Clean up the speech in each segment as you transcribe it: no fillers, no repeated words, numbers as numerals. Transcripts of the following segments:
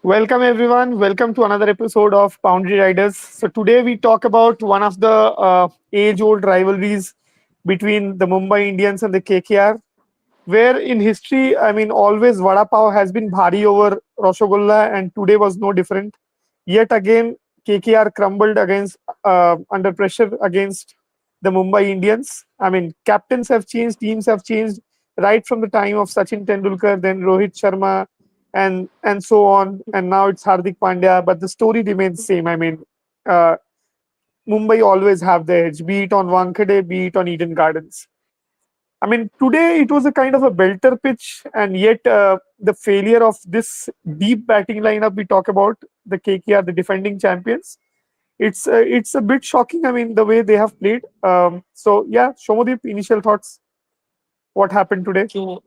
Welcome everyone. Welcome to another episode of Boundary Riders. So today we talk about one of the age-old rivalries between the Mumbai Indians and the KKR, where in history, always Vada Pav has been bhari over Rasgulla, and today was no different. Yet again, KKR crumbled against under pressure against the Mumbai Indians. Captains have changed, teams have changed right from the time of Sachin Tendulkar, then Rohit Sharma, and so on, and now it's Hardik Pandya. But the story remains same. Uh, Mumbai always have the edge, be it on Wankhede, be it on Eden Gardens. Today it was a kind of a belter pitch, and yet the failure of this deep batting lineup we talk about, the KKR, the defending champions, it's a bit shocking. The way they have played. So yeah, Shomodeep, initial thoughts. What happened today? So,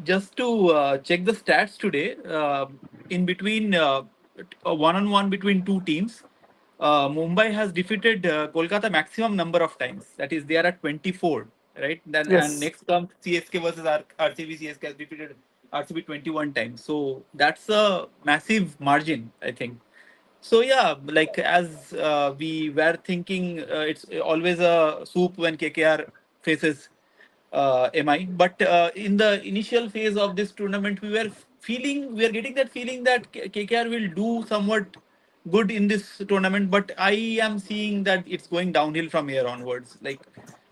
just to check the stats today, in between a one-on-one between two teams, Mumbai has defeated Kolkata maximum number of times. That is, they are at 24, right? Then and Yes. next comes CSK versus RCB. CSK has defeated RCB 21 times. So that's a massive margin, I think. So yeah, like as we were thinking, it's always a soup when KKR faces MI. But in the initial phase of this tournament, we are getting that feeling that KKR will do somewhat good in this tournament. But I am seeing that it's going downhill from here onwards. Like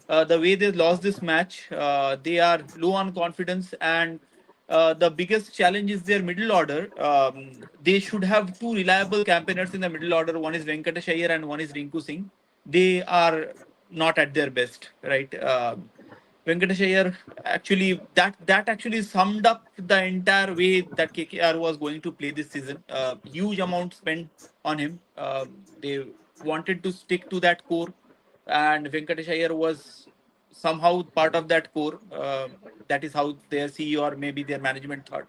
the way they lost this match, they are low on confidence, and the biggest challenge is their middle order. They should have two reliable campaigners in the middle order. One is Venkatesh Iyer and one is Rinku Singh. They are not at their best, right? Venkatesh Iyer actually that actually summed up the entire way that KKR was going to play this season. Huge amount spent on him. They wanted to stick to that core, and Venkatesh Iyer was somehow part of that core. That is how their CEO or maybe their management thought.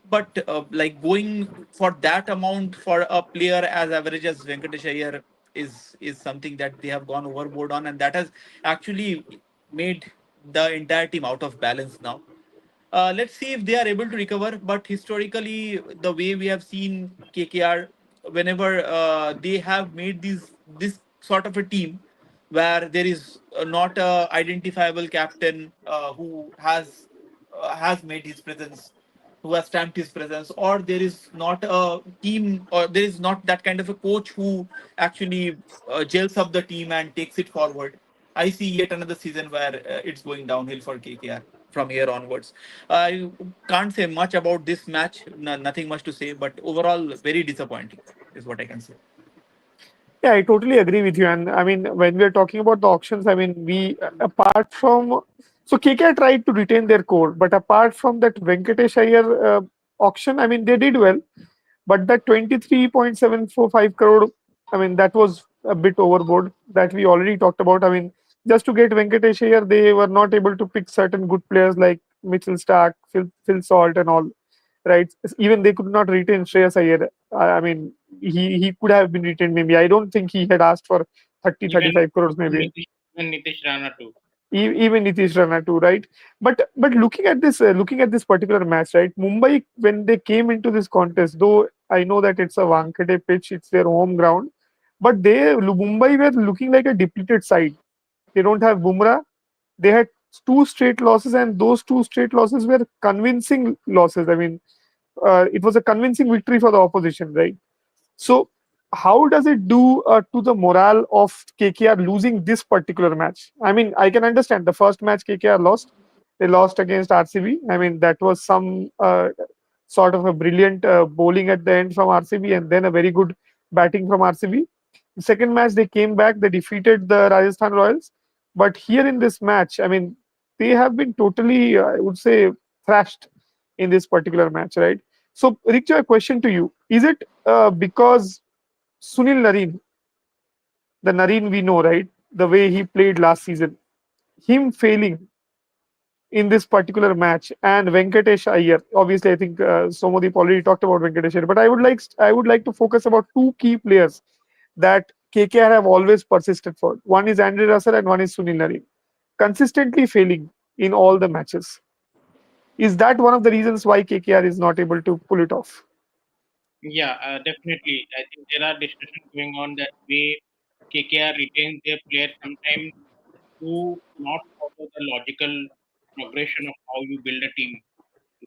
But like going for that amount for a player as average as Venkatesh Iyer is something that they have gone overboard on, and that has actually made the entire team out of balance now. Let's see if they are able to recover. But historically, the way we have seen KKR, whenever they have made this sort of a team where there is not a identifiable captain who has made his presence, who has stamped his presence, or there is not a team, or there is not that kind of a coach who actually gels up the team and takes it forward. I see yet another season where it's going downhill for KKR from here onwards. I can't say much about this match, nothing much to say, but overall, very disappointing is what I can say. Yeah, I totally agree with you. And when we are talking about the auctions, we apart from KKR tried to retain their core, but apart from that Venkatesh Iyer auction, they did well. But that 23.745 crore, that was a bit overboard. That we already talked about. Just to get Venkatesh Iyer, they were not able to pick certain good players like Mitchell Stark, Phil Salt, and all. Right? Even they could not retain Shreyas Iyer. He could have been retained maybe. I don't think he had asked for 30 Even 35 crores maybe. even Nitish Rana too. Even Nitish Rana too, right? But looking at this particular match, right? Mumbai, when they came into this contest, though I know that it's a Wankhede pitch, it's their home ground, but Mumbai were looking like a depleted side. They don't have Bumrah. They had two straight losses, and those two straight losses were convincing losses. It was a convincing victory for the opposition, right? So, how does it do to the morale of KKR losing this particular match? I can understand the first match KKR lost. They lost against RCB. That was some sort of a brilliant bowling at the end from RCB, and then a very good batting from RCB. The second match, they came back, they defeated the Rajasthan Royals. But here in this match, they have been totally, I would say, thrashed in this particular match, right? So, Richa, a question to you. Is it because Sunil Nareen, the Nareen we know, right? The way he played last season, him failing in this particular match, and Venkatesh Iyer. Obviously, I think Somodeep already talked about Venkatesh Iyer, but I would like to focus about two key players that KKR have always persisted for. One is Andre Russell and one is Sunil Nareen. Consistently failing in all the matches. Is that one of the reasons why KKR is not able to pull it off? Yeah, definitely. I think there are discussions going on that way KKR retains their players sometimes to not follow the logical progression of how you build a team.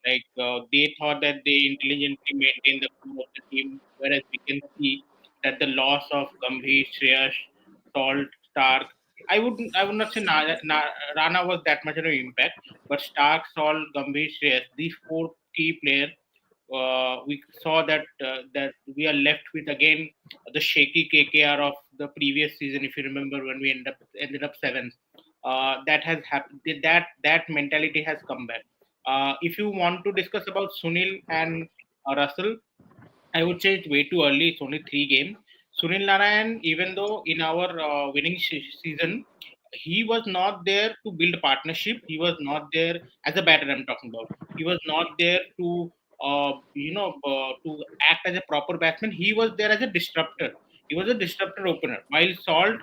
Like they thought that they intelligently maintain the core of the team, whereas we can see that the loss of Gambhir, Shreyas, Salt, Stark. I would not say Rana was that much of an impact, but Stark, Salt, Gambhir, Shreyas, these four key players, we saw that we are left with again the shaky KKR of the previous season. If you remember when we ended up seventh, that has happened. That mentality has come back. If you want to discuss about Sunil and Russell, I would say it's way too early. It's only 3 games. Sunil Narayan, even though in our winning season, he was not there to build partnership. He was not there as a batter. I'm talking about. He was not there to, to act as a proper batsman. He was there as a disruptor. He was a disruptor opener. While Salt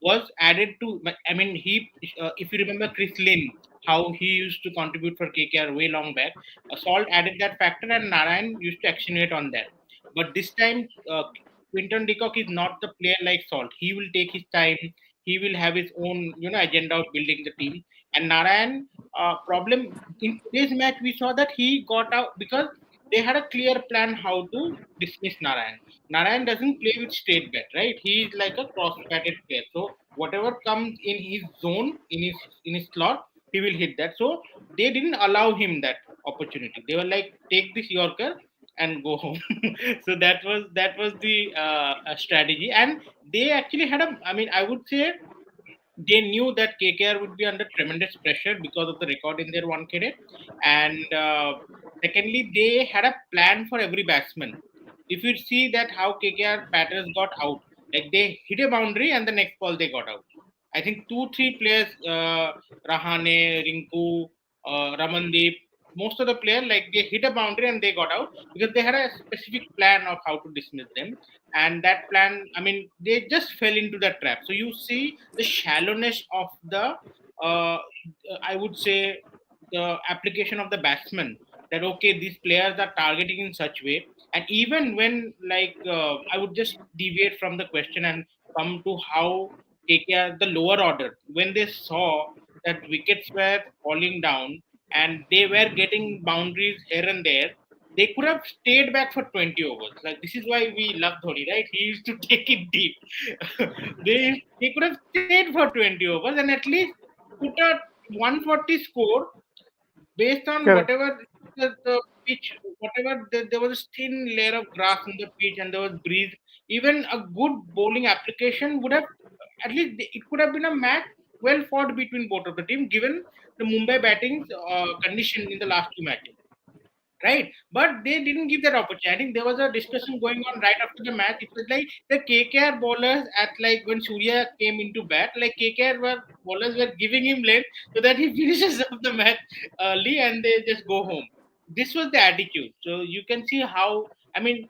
was added to. I mean, if you remember Chris Lynn, how he used to contribute for KKR way long back. Salt added that factor, and Narayan used to accentuate on that. But this time, Quinton de Kock is not the player like Salt. He will take his time. He will have his own, agenda of building the team. And Narayan, problem in today's match, we saw that he got out because they had a clear plan how to dismiss Narayan. Narayan doesn't play with straight bat, right? He is like a cross-batted player. So whatever comes in his zone, in his slot, he will hit that. So they didn't allow him that opportunity. They were like, take this Yorker and go home. So that was the strategy, and they actually had a. I mean, I would say they knew that KKR would be under tremendous pressure because of the record in their 1KD, and secondly, they had a plan for every batsman. If you see that how KKR batters got out, like they hit a boundary and the next ball they got out. I think 2 3 players, Rahane, Rinku, Ramandeep, most of the players like they hit a boundary and they got out because they had a specific plan of how to dismiss them, and that plan, I mean, they just fell into that trap. So you see the shallowness of the, I would say, the application of the batsman, that okay, these players are targeting in such way. And even when, like, I would just deviate from the question and come to how KKR, the lower order, when they saw that wickets were falling down and they were getting boundaries here and there, they could have stayed back for 20 overs. Like, this is why we love Dhoni, right? He used to take it deep. They could have stayed for 20 overs and at least put a 140 score based on Correct. whatever the pitch, whatever there was a thin layer of grass on the pitch and there was breeze. Even a good bowling application would have, at least it could have been a match well fought between both of the team, given the Mumbai batting's condition in the last 2 matches. Right, but they didn't give that opportunity. I think there was a discussion going on right after the match. It was like the KKR bowlers at, like, when Surya came into bat, like KKR bowlers were giving him length so that he finishes up the match early and they just go home. This was the attitude. So you can see how, I mean,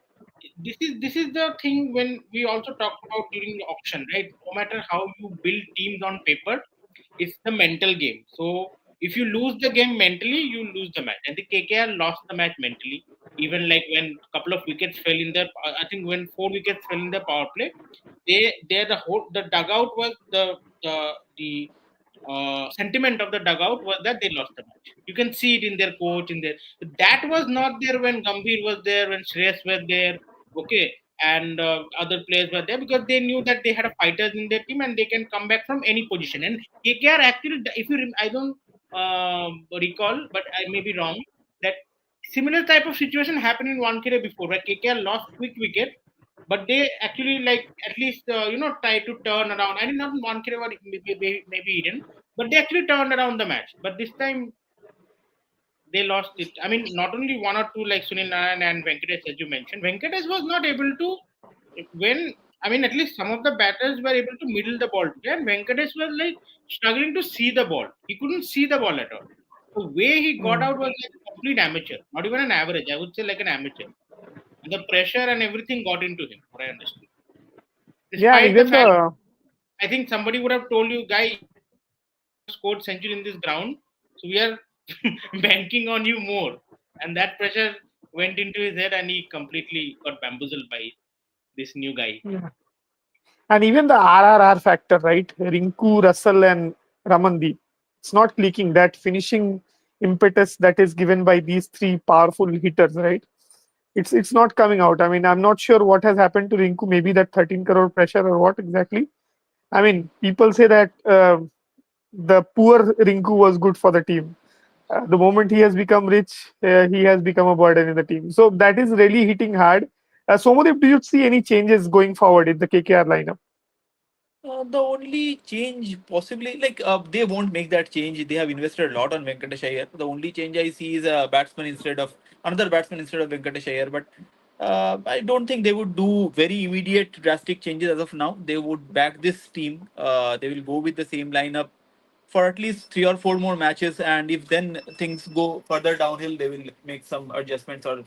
this is the thing when we also talked about during the auction, right? No matter how you build teams on paper, it's the mental game. So if you lose the game mentally, you lose the match. And the KKR lost the match mentally. Even like when a couple of wickets fell in their, I think when 4 wickets fell in the power play, the dugout was the sentiment of the dugout was that they lost the match. You can see it in their coach, in their, that was not there when Gambhir was there, when Shreyas were there, okay, and other players were there because they knew that they had a fighters in their team and they can come back from any position. And KKR actually, if you, I don't recall, but I may be wrong, that similar type of situation happened in 1KD before, where KKR lost quick wicket, but they actually, like, at least try to turn around. I mean, not 1KD, but maybe Eden, but they actually turned around the match. But this time they lost it. I mean, not only one or two like Sunil Narayan and Venkatesh, as you mentioned. Venkatesh was not able to, when, I mean, at least some of the batters were able to middle the ball today, and Venkatesh was like struggling to see the ball. He couldn't see the ball at all. The way he got Mm. out was like a complete amateur, not even an average. I would say like an amateur. And the pressure and everything got into him, what I understood. Yeah, and Despite the even fact, the I think somebody would have told you, guy, you have scored century in this ground, so we are banking on you more. And that pressure went into his head, and he completely got bamboozled by this new guy. Yeah. And even the RRR factor, right? Rinku, Russell, and Ramandeep. It's not clicking. That finishing impetus that is given by these three powerful hitters, right? It's not coming out. I mean, I'm not sure what has happened to Rinku. Maybe that 13 crore pressure or what exactly. I mean, people say that the poor Rinku was good for the team. The moment he has become rich, he has become a burden in the team. So that is really hitting hard. Somadev, do you see any changes going forward in the KKR lineup? The only change possibly, like they won't make that change. They have invested a lot on Venkatesh Iyer. The only change I see is a batsman instead of another batsman instead of Venkatesh Iyer. But I don't think they would do very immediate drastic changes as of now. They would back this team. They will go with the same lineup for at least 3 or 4 more matches, and if then things go further downhill, they will make some adjustments or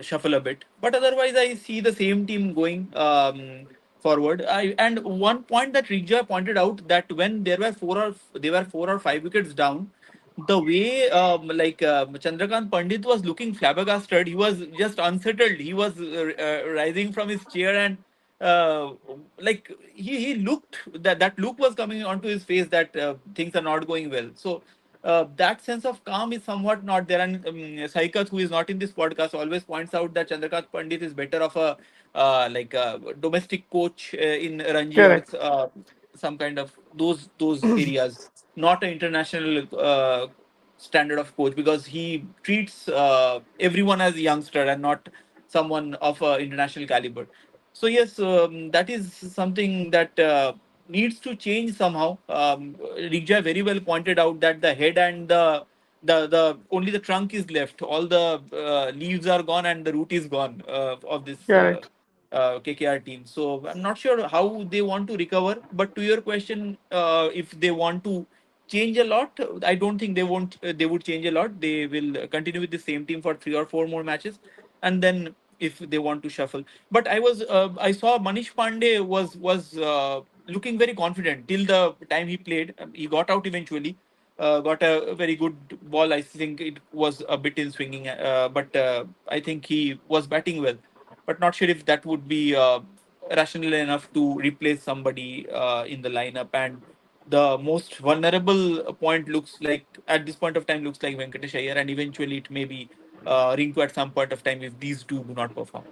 shuffle a bit. But otherwise, I see the same team going forward. And one point that Rigja pointed out, that when they were 4 or 5 wickets down, the way Chandrakant Pandit was looking flabbergasted, he was just unsettled. He was rising from his chair, and uh, like he looked, that look was coming onto his face, that things are not going well. So that sense of calm is somewhat not there. And Saikat, who is not in this podcast, always points out that Chandrakant Pandit is better of a like a domestic coach in Ranji, or Correct. some kind of those areas, not an international standard of coach, because he treats everyone as a youngster and not someone of international caliber. So yes, that is something that needs to change somehow. Rigja very well pointed out that the head and the only the trunk is left. All the leaves are gone and the root is gone of this Correct. KKR team. So I'm not sure how they want to recover. But to your question, if they want to change a lot, I don't think they won't. They would change a lot. They will continue with the same team for 3 or 4 more matches, and then if they want to shuffle. But I saw Manish Pandey was looking very confident till the time he played. He got out eventually. Got a very good ball. I think it was a bit in swinging, but I think he was batting well. But not sure if that would be rational enough to replace somebody in the lineup. And the most vulnerable point looks like, at this point of time, looks like Venkatesh Iyer, and eventually it may be Rinku at some point of time if these two do not perform.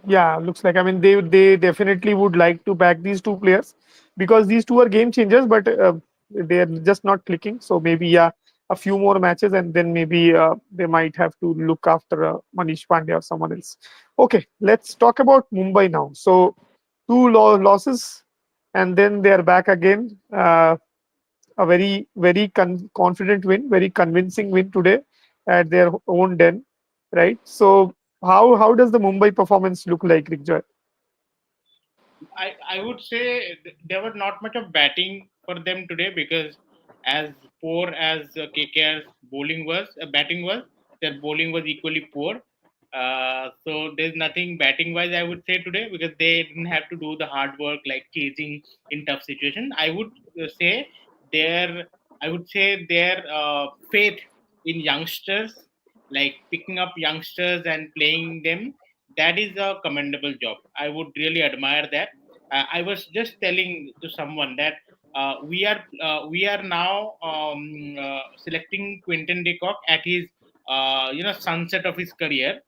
Yeah, looks like. I mean, they definitely would like to back these two players because these two are game changers, but they are just not clicking. So maybe yeah, a few more matches, and then maybe they might have to look after Manish Pandey or someone else. Okay, let's talk about Mumbai now. So two losses, and then they are back again. A very confident win, very convincing win today at their own den, right? So how does the Mumbai performance look like, Rigjoy? I would say there was not much of batting for them today, because as poor as KKR's bowling was, batting was, their bowling was equally poor. So there's nothing batting wise I would say today, because they didn't have to do the hard work like chasing in tough situation. Say their I would say their faith in youngsters, like picking up youngsters and playing them, that is a commendable job. I would really admire that. I was just telling to someone that we are now selecting Quinton de Kock at his sunset of his career.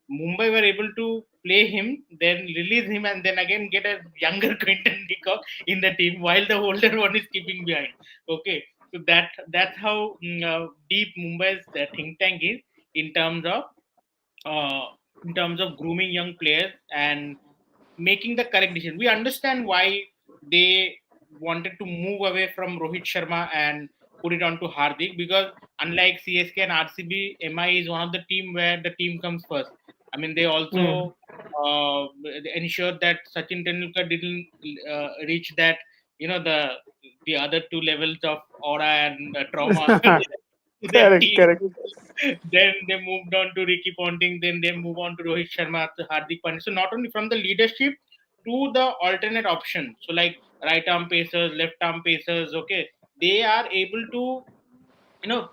Mumbai were able to play him, then release him, and then again get a younger Quinton de Kock in the team while the older one is keeping behind. Okay, so that's how deep Mumbai's think tank is in terms of uh, grooming young players and making the correct decision. We understand why they wanted to move away from Rohit Sharma and put it on to Hardik, because unlike CSK and RCB, MI is one of the team where the team comes first. I mean, they Hmm. also ensured that Sachin Tendulkar didn't reach that, the other two levels of aura and trauma to their Correct, team. correct. Then they moved on to Ricky Ponting. Then they move on to Rohit Sharma, to Hardik Pandya. So not only from the leadership to the alternate option. So like right arm pacers, left arm pacers. Okay, they are able to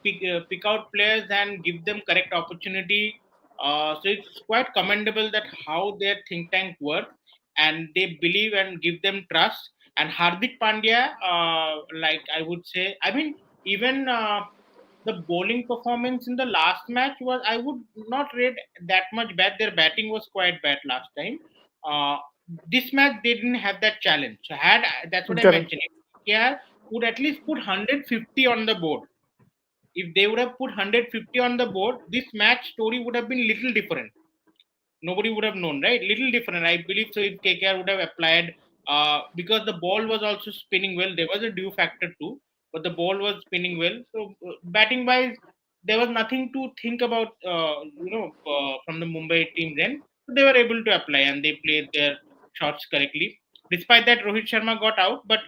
pick out players and give them correct opportunity. So it's quite commendable that how their think tank works, and they believe and give them trust. And Hardik Pandya, like I would say, I mean, even the bowling performance in the last match was, I would not rate that much bad. Their batting was quite bad last time. Uh, this match they didn't have that challenge. So had that's what I Correct. mentioned. KKR would at least put 150 on the board. If they would have put 150 on the board, this match story would have been little different. Nobody would have known, right? Little different. I believe so. If KKR would have applied, because the ball was also spinning well, there was a due factor too, but the ball was spinning well. So batting wise, there was nothing to think about. From the Mumbai team then, so they were able to apply and they played their shots correctly. Despite that, Rohit Sharma got out, but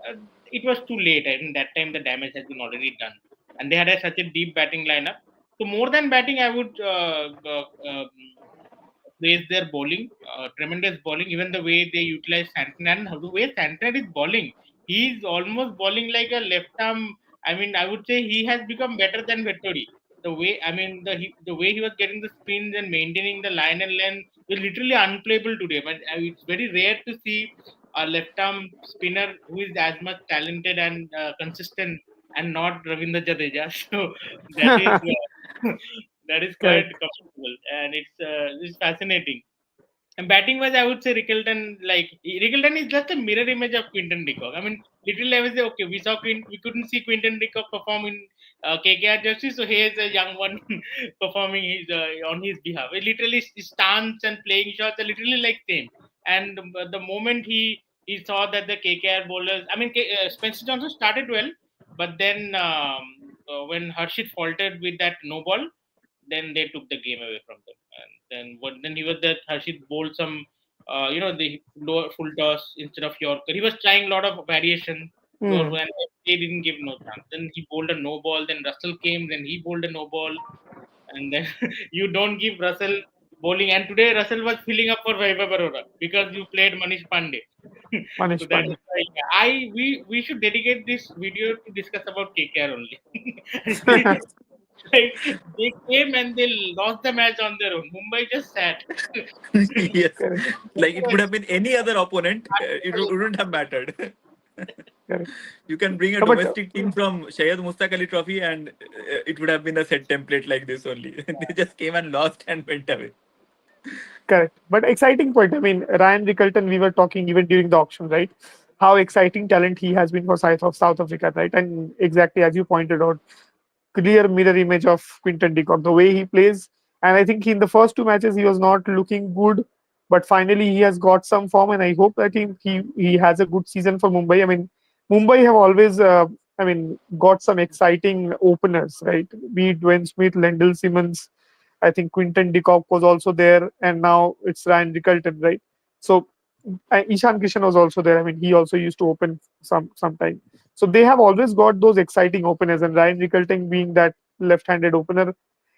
uh, it was too late. I mean, that time the damage has been already done, and they had such a deep batting lineup. So more than batting, I would praise their bowling, tremendous bowling. Even the way they utilize Santan, the way Santan is bowling, he's almost bowling like a left arm. I mean, I would say he has become better than Vettori. The way, I mean, the way he was getting the spins and maintaining the line and length was literally unplayable today. But it's very rare to see a left arm spinner who is as much talented and consistent, and not Ravindra Jadeja. So that is that is quite Correct. comfortable, and it's fascinating. And batting wise, I would say Rickleton is just a mirror image of Quinton de Kock. I mean, literally, I would say, okay, we couldn't see Quinton de Kock perform in KKR jersey, so here's a young one performing on his behalf. It literally, his stance and playing shots are literally like same. And the moment he saw that the KKR bowlers, I mean, Spencer Johnson started well, but then when Harshit faltered with that no ball, then they took the game away from them. And then he was that Harshit bowled some, the full toss instead of Yorker. He was trying a lot of variation. Hmm. And they didn't give no chance. Then he bowled a no ball. Then Russell came. Then he bowled a no ball. And then you don't give Russell bowling. And today Russell was filling up for Vaibhav Arora because you played Manish Pandey. So Manish that is Pandey. why we should dedicate this video to discuss about KKR only. Like, they came and they lost the match on their own. Mumbai just sat. Yes, Correct. like it would have been any other opponent, it Artificial. wouldn't have mattered. Correct. You can bring a No, but domestic team from Shayad Mustaq Ali Trophy, and it would have been a set template like this only. They just came and lost and went away. correct. But exciting point. I mean, Ryan Rickelton, we were talking even during the auction, right? How exciting talent he has been for South Africa, right? And exactly as you pointed out, clear mirror image of Quinton de Kock, the way he plays. And I think in the first two matches he was not looking good, but finally he has got some form, and I hope that he has a good season for Mumbai. I mean, Mumbai have always, I mean, got some exciting openers, right? Be it Dwayne Smith, Lendl Simmons. I think Quinton de Kock was also there, and now it's Ryan Rickelton, right? So Ishan Kishan was also there. I mean, he also used to open sometime. So they have always got those exciting openers, and Ryan Rickelton being that left-handed opener.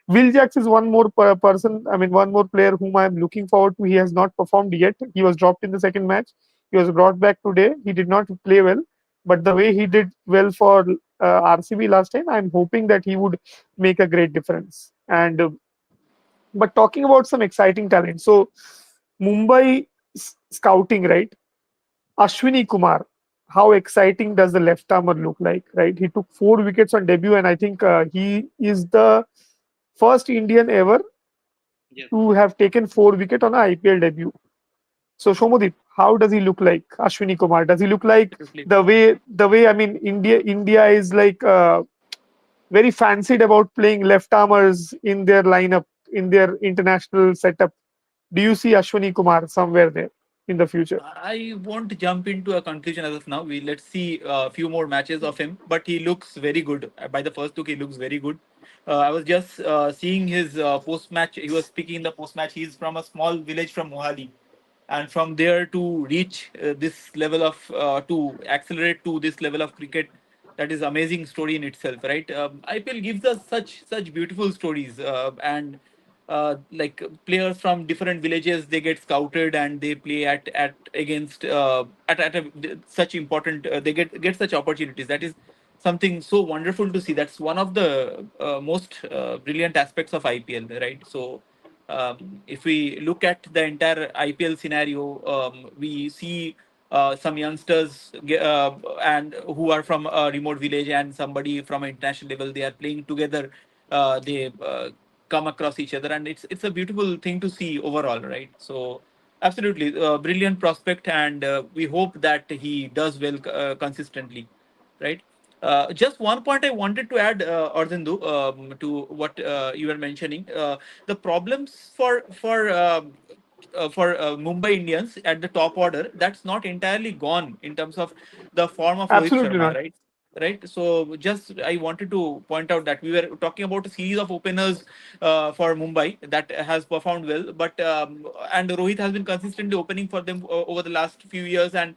Will Jacks is one more person. I mean, one more player whom I am looking forward to. He has not performed yet. He was dropped in the second match. He was brought back today. He did not play well, but the way he did well for RCB last time, I'm hoping that he would make a great difference. And but talking about some exciting talent, so Mumbai scouting, right? Ashwini Kumar, how exciting does the left armer look like, right? He took 4 wickets on debut, and I think he is the first Indian ever Yes. to have taken 4 wicket on an IPL debut. So Shomodip, how does he look like, Ashwini Kumar? Does he look like Absolutely. the way? I mean, India is like very fancied about playing left armers in their lineup in their international setup. Do you see Ashwini Kumar somewhere there in the future? I won't jump into a conclusion as of now. Let's see a few more matches of him, but he looks very good. By the first look, he looks very good. I was just seeing his post match. He was speaking in the post match. He's from a small village from Mohali, and from there to reach this level of to accelerate to this level of cricket, that is amazing story in itself, right? IPL gives us such beautiful stories, and like players from different villages, they get scouted and they play at against at such important, they get such opportunities. That is something so wonderful to see. That's one of the most brilliant aspects of IPL, right? So, if we look at the entire IPL scenario, we see some youngsters and who are from a remote village and somebody from an international level. They are playing together. They come across each other, and it's a beautiful thing to see overall, right? So. Absolutely, brilliant prospect, and we hope that he does well consistently, right? Just one point I wanted to add, Ardhindu, to what you were mentioning. The problems for Mumbai Indians at the top order, that's not entirely gone in terms of the form of Rohit Absolutely Sharma, not. right? Right. So just I wanted to point out that we were talking about a series of openers for Mumbai that has performed well, but and Rohit has been consistently opening for them over the last few years, and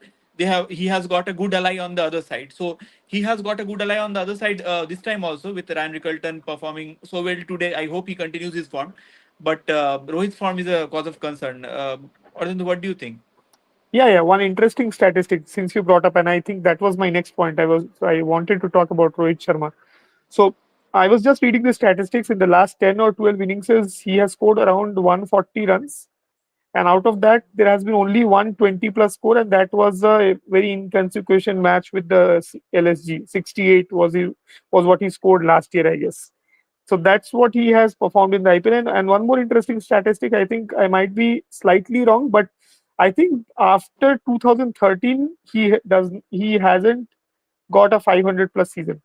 he has got a good ally on the other side. So he has got a good ally on the other side this time also with Ryan Rickelton performing so well today. I hope he continues his form, but Rohit's form is a cause of concern. Arvind, what do you think? Yeah, yeah. One interesting statistic since you brought up, and I think that was my next point. I wanted to talk about Rohit Sharma. So I was just reading the statistics in the last 10 or 12 innings. He has scored around 140 runs, and out of that, there has been only 120 plus score, and that was a very inconsequential match with the LSG. 68 was what he scored last year, I guess. So that's what he has performed in the IPL. And one more interesting statistic, I think I might be slightly wrong, but I think after 2013, he hasn't got a 500 plus season.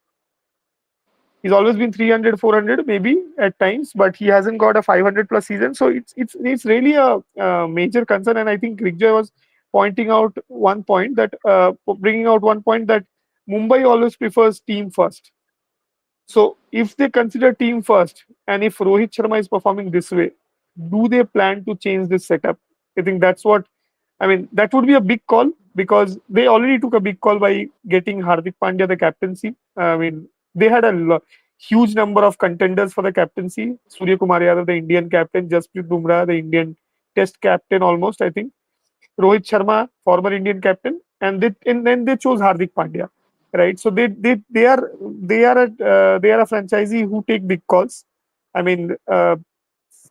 He's always been 300, 400 maybe at times, but he hasn't got a 500 plus season. So it's really a major concern. And I think Rigjoy was pointing out one point that bringing out one point that Mumbai always prefers team first. So if they consider team first, and if Rohit Sharma is performing this way, do they plan to change this setup? I think that's what I mean. That would be a big call because they already took a big call by getting Hardik Pandya the captaincy. I mean, they had a huge number of contenders for the captaincy. Surya Kumar Yadav, the Indian captain, Jasprit Bumrah, the Indian Test captain, almost I think. Rohit Sharma, former Indian captain, and then they chose Hardik Pandya, right? So they are a franchisee who take big calls. I mean,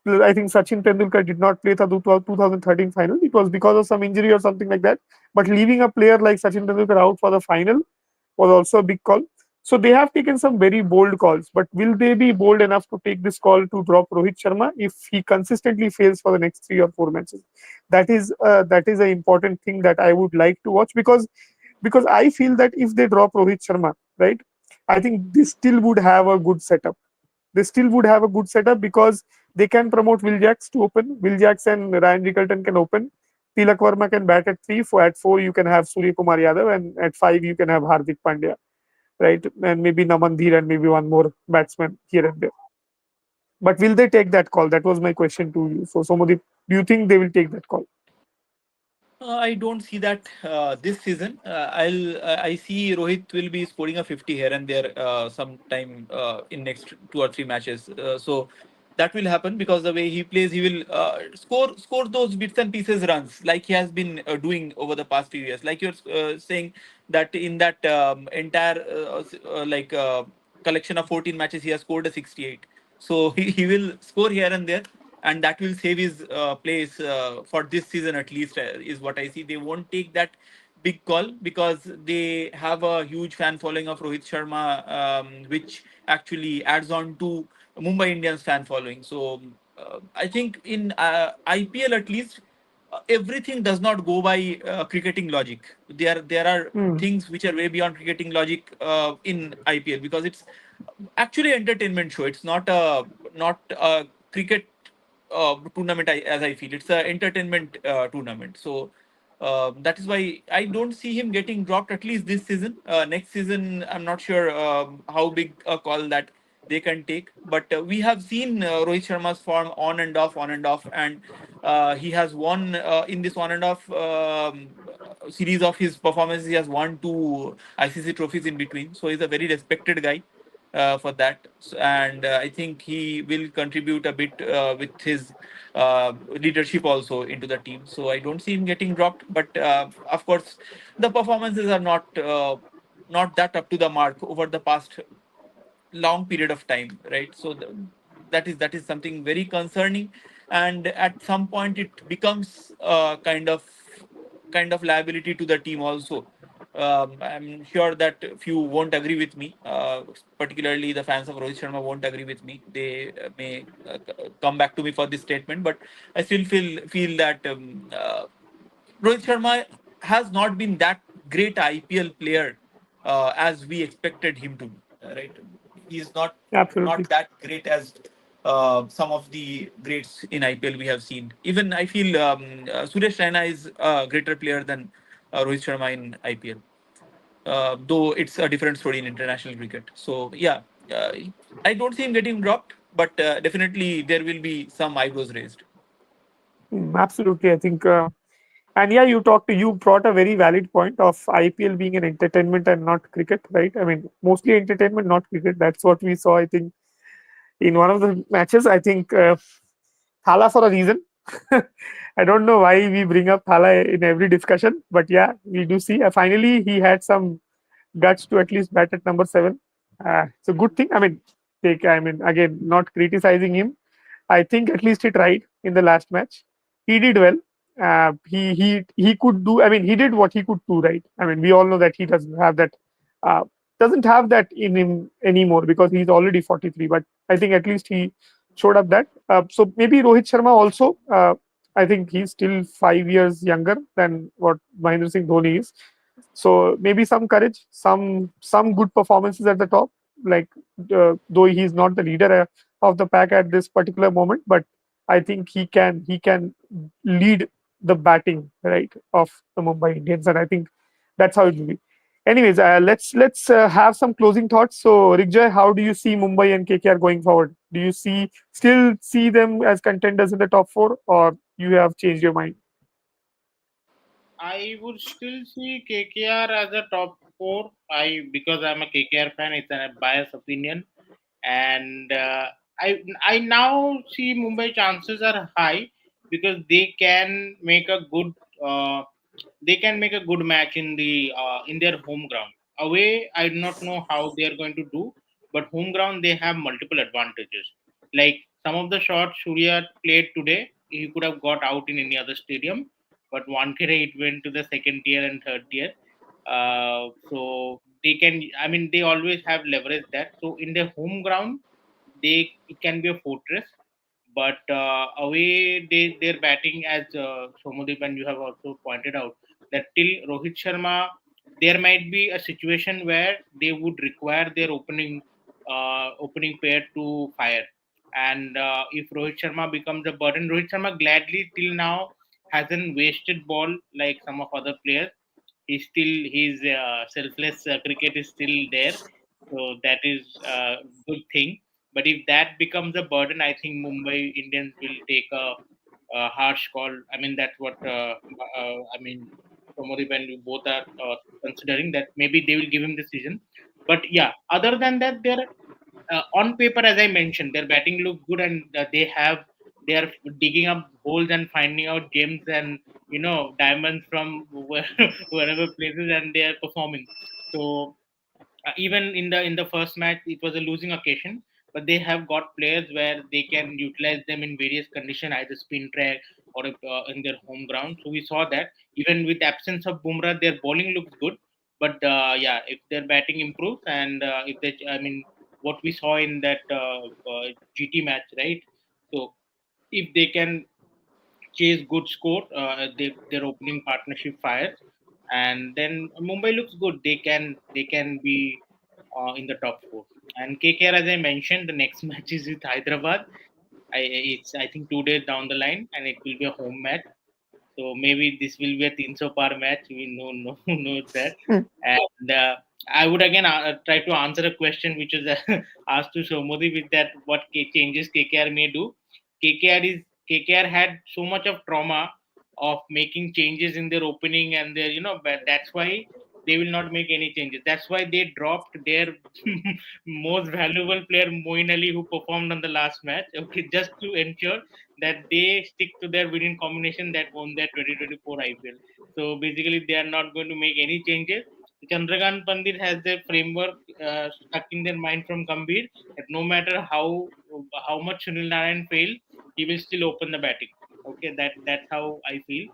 I think Sachin Tendulkar did not play the 2013 final. It was because of some injury or something like that. But leaving a player like Sachin Tendulkar out for the final was also a big call. So they have taken some very bold calls, but will they be bold enough to take this call to drop Rohit Sharma if he consistently fails for the next 3 or 4 matches? That is an important thing that I would like to watch because I feel that if they drop Rohit Sharma, right, I think they still would have a good setup. They still would have a good setup because they can promote Will Jacks to open. Will Jacks and Ryan Rickelton can open. Tilak Verma can bat at three. At four, you can have Surya Kumar Yadav, and at five, you can have Hardik Pandya, right? And maybe Naman Dheer and maybe one more batsman here and there. But will they take that call? That was my question to you. So, Somodip, do you think they will take that call? I don't see that this season. I see Rohit will be scoring a 50 here and there sometime in next 2 or 3 matches. So that will happen because the way he plays, he will score those bits and pieces runs like he has been doing over the past few years. Like you're saying that in that entire collection of 14 matches, he has scored a 68. So he will score here and there, and that will save his place for this season at least, is what I see. They won't take that big call because they have a huge fan following of Rohit Sharma, which actually adds on to Mumbai Indians fan following. So I think in IPL at least, everything does not go by cricketing logic. There are Hmm. things which are way beyond cricketing logic in IPL because it's actually entertainment show. It's not a cricket tournament. As I feel, it's a entertainment tournament. So that is why I don't see him getting dropped at least this season. Next season, I'm not sure how big a call that they can take. But we have seen Rohit Sharma's form on and off, and he has won in this on and off series of his performances. He has won two ICC trophies in between, so he's a very respected guy for that. And I think he will contribute a bit with his leadership also into the team. So I don't see him getting dropped. But of course, the performances are not. not that up to the mark over the past long period of time, right? So that is something very concerning, and at some point it becomes kind of liability to the team also. I'm sure that few won't agree with me, particularly the fans of Rohit Sharma won't agree with me. They may come back to me for this statement, but I still feel that Rohit Sharma has not been that great IPL player as we expected him to be. Right? He's not Absolutely. that great as some of the greats in IPL we have seen. Even I feel Suresh Raina is a greater player than Rohit Sharma in IPL. Though it's a different story in international cricket. So yeah, uh, I don't see him getting dropped, but definitely there will be some eyebrows raised. Absolutely. I think, and yeah, you brought a very valid point of IPL being an entertainment and not cricket, right? I mean, mostly entertainment, not cricket. That's what we saw, I think, in one of the matches. I think Thala for a reason. I don't know why we bring up Thala in every discussion, but yeah, we do see. Finally, he had some guts to at least bat at number seven. It's a good thing. I mean, again, not criticizing him. I think at least he tried in the last match. He did well. He could do. I mean, he did what he could do. Right. I mean, we all know that he uh, doesn't have that in him anymore because he's already 43. But I think at least he showed up that. So maybe Rohit Sharma also. I think he's still 5 years younger than what Mahendra Singh Dhoni is. So maybe some courage, some good performances at the top. Like though he's not the leader of the pack at this particular moment, but I think he can lead the batting right of the Mumbai Indians, and I think that's how it will be. Anyways, let's have some closing thoughts. So, Rigjay, how do you see Mumbai and KKR going forward? Do you still see them as contenders in the top four, or you have changed your mind? I would still see KKR as a top four. Because I'm a KKR fan, it's a biased opinion, and I now see Mumbai chances are high because uh, they can make a good match in their home ground. Away, I do not know how they are going to do, but home ground they have multiple advantages. Like some of the shots Surya played today, he could have got out in any other stadium, but Wankhede it went to the second tier and third tier. So they can, I mean, they always have leverage that. So in their home ground, it can be a fortress, but away their batting, as Somadeep and you have also pointed out, that till Rohit Sharma, there might be a situation where they would require their opening pair to fire. And if Rohit Sharma becomes a burden, Rohit Sharma gladly till now hasn't wasted ball like some of other players. His selfless cricket is still there, so that is a good thing. But if that becomes a burden, I think Mumbai Indians will take a harsh call. I mean, that's what I mean. Pramodip and you both are considering that maybe they will give him the season. But yeah, other than that, they're on paper, as I mentioned, their batting look good, and they are digging up holes and finding out gems and diamonds from wherever places, and they are performing. So even in the first match it was a losing occasion, but they have got players where they can utilize them in various conditions, either spin track or in their home ground. So we saw that even with absence of Bumrah, their bowling looks good. But yeah, if their batting improves, and if they I mean what we saw in that GT match, right? So if they can chase good score, their opening partnership fires, and then Mumbai looks good. They can be in the top four. And KKR, as I mentioned, the next match is with Hyderabad. It's I think 2 days down the line, and it will be a home match. So maybe this will be a 300 par match. We know no know that. And I would again try to answer a question which was asked to Shomodi with that what changes KKR may do. KKR had so much of trauma of making changes in their opening and their but that's why they will not make any changes. That's why they dropped their most valuable player Moin Ali, who performed on the last match. Okay, just to ensure that they stick to their winning combination that won their 2024 IPL. So basically, they are not going to make any changes. Chandrakant Pandit has a framework stuck in their mind from Gambhir that no matter how much Sunil Narayan fail, he will still open the batting. Okay, that's how I feel.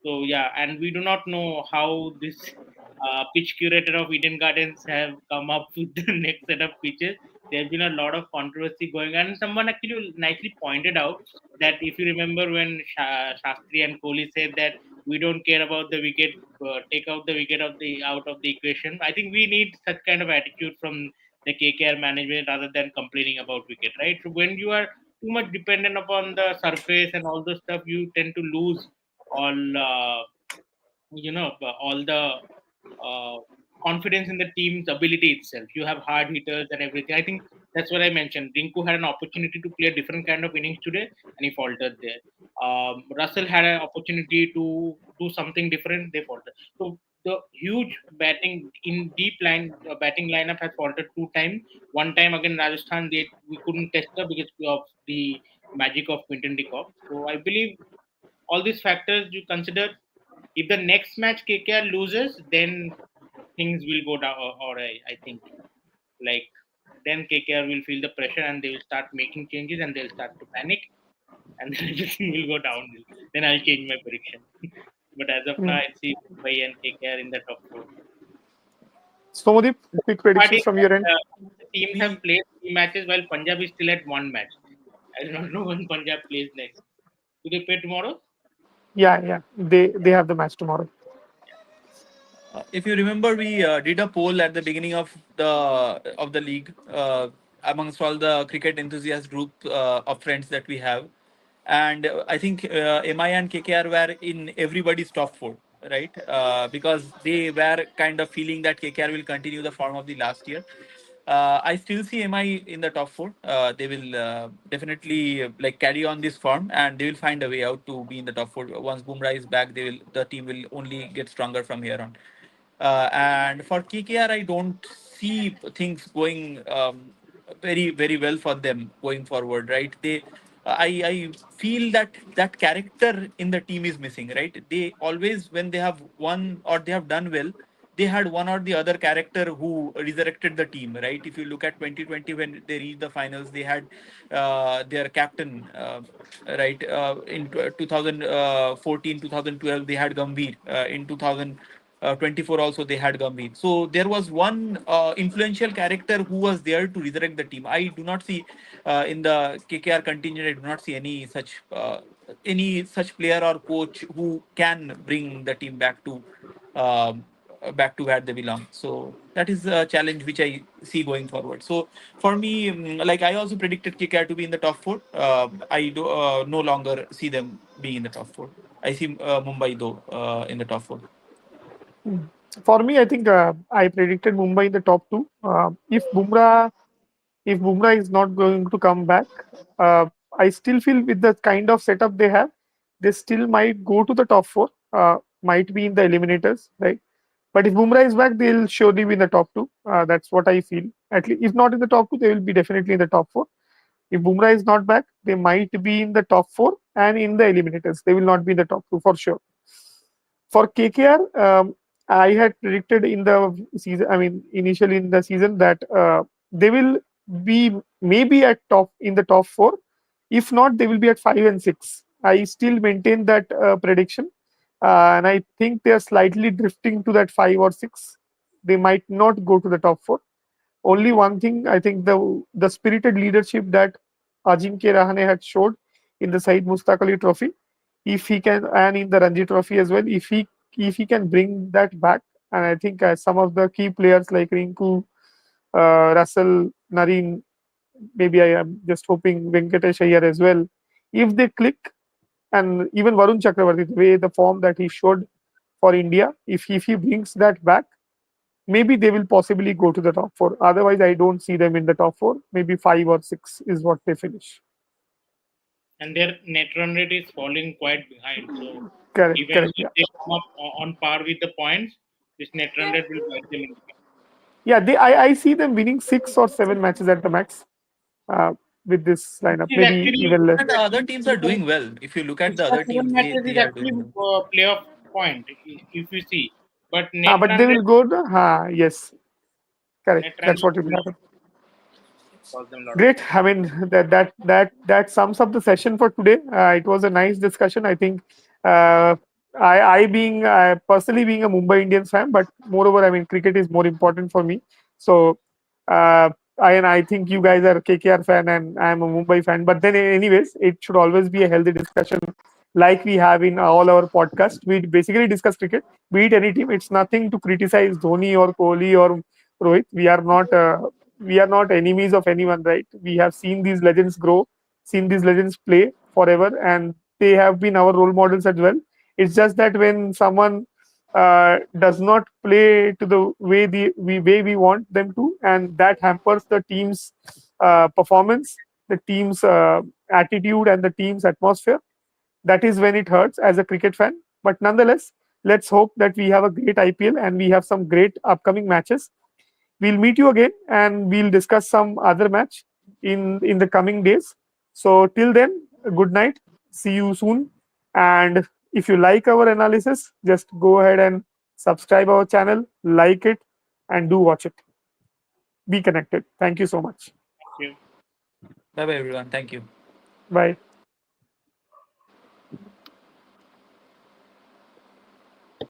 So yeah, and we do not know how this pitch curator of Eden Gardens have come up with the next set of pitches. There's been a lot of controversy going on. And someone actually nicely pointed out that if you remember when Shastri and Kohli said that we don't care about the wicket, take out the wicket of the out of the equation. I think we need such kind of attitude from the KKR management rather than complaining about wicket, right? So when you are too much dependent upon the surface and all the stuff, you tend to lose all all the uh, confidence in the team's ability itself. You have hard hitters and everything. I think that's what I mentioned. Rinku had an opportunity to play a different kind of innings today, and he faltered there. Russell had an opportunity to do something different. They faltered. So the huge batting in deep line batting lineup has faltered two times. One time again Rajasthan, we couldn't test her because of the magic of Quinton de Kock. So I believe all these factors you consider. If the next match KKR loses, then things will go down. Or I think like then KKR will feel the pressure and they will start making changes and they'll start to panic and then everything will go downhill. Then I'll change my prediction. But as of now, Mm. I see Mumbai and KKR in the top four. Somadip, quick But predictions from your end. the teams have We played three matches while Punjab is still at one match. I do not know when Punjab plays next. Do they play tomorrow? Yeah, yeah. They have the match tomorrow. If you remember, we did a poll at the beginning of the league amongst all the cricket enthusiast group of friends that we have, and I think MI and KKR were in everybody's top four, right? Because they were kind of feeling that KKR will continue the form of the last year. I still see MI in the top four. They will definitely like carry on this form, and they will find a way out to be in the top four. Once Bumrah is back, the team will only get stronger from here on. And for KKR, I don't see things going very well for them going forward. Right? I feel that that character in the team is missing. Right? They always when they have won or they have done well, they had one or the other character who resurrected the team, right? If you look at 2020 when they reached the finals, they had their captain, right? In 2014, 2012, they had Gambhir. In 2024 also they had Gambhir. So there was one influential character who was there to resurrect the team. I do not see in the KKR contingent. I do not see any such player or coach who can bring the team um, back to where they belong. So that is a challenge which I see going forward. So for me, like I also predicted KKR to be in the top four. I do no longer see them being in the top four. I see Mumbai though in the top four. Mm. For me, I think I predicted Mumbai in the top two. If Bumrah is not going to come back, uh, I still feel with the kind of setup they have, they still might go to the top four. Might be in the eliminators, right? But if Bumrah is back, they'll surely be in the top two. That's what I feel. At least, if not in the top two, they will be definitely in the top four. If Bumrah is not back, they might be in the top four and in the eliminators. They will not be in the top two for sure. For KKR, I had predicted in the season, I mean, initially in the season that they will be maybe at top in the top four. If not, they will be at 5 and 6. I still maintain that prediction, and I think they are slightly drifting to that 5 or 6. They might not go to the top four. Only one thing I think the spirited leadership that Ajinkya Rahane had showed in the Saeed Mustaq Ali Trophy, if he can, and in the Ranji Trophy as well, if he can bring that back, and I think some of the key players like Rinku, Russell, Nareen, maybe I am just hoping Venkatesh Iyer as well, if they click, and even Varun Chakravarti, the way the form that he showed for India, if he brings that back, maybe they will possibly go to the top four. Otherwise, I don't see them in the top four. Maybe 5 or 6 is what they finish. And their net run rate is falling quite behind. So Correct, even correct. if Yeah, they come up on par with the points, this net run rate will bite them in the yeah. I see them winning 6 or 7 matches at the max uh, with this lineup. It is Maybe actually even less. And the other teams are doing well. If you look at six the or other seven teams, matches they is are actually doing well. playoff point if you see. But net But run they will rate, go the yes, correct. net run That's what rate will will happen. cost them a lot of Great. money. I mean, that sums up the session for today. It was a nice discussion. I think uh, I being personally being a Mumbai Indians fan, but moreover, I mean, cricket is more important for me. So uh, I think you guys are KKR fan and I am a Mumbai fan. But then, anyways, it should always be a healthy discussion, like we have in all our podcasts. We basically discuss cricket, be it any team. It's nothing to criticize Dhoni or Kohli or Rohit. We are not enemies of anyone, right? We have seen these legends grow, seen these legends play forever, and they have been our role models as well. It's just that when someone does not play to the way we want them to, and that hampers the team's performance, the team's attitude, and the team's atmosphere, that is when it hurts as a cricket fan. But nonetheless, let's hope that we have a great IPL and we have some great upcoming matches. We'll meet you again and we'll discuss some other match in the coming days. So till then, good night. See you soon. And if you like our analysis, just go ahead and subscribe our channel, like it, and do watch it. Be connected. Thank you so much. Thank you. Bye bye, everyone. Thank you. Bye.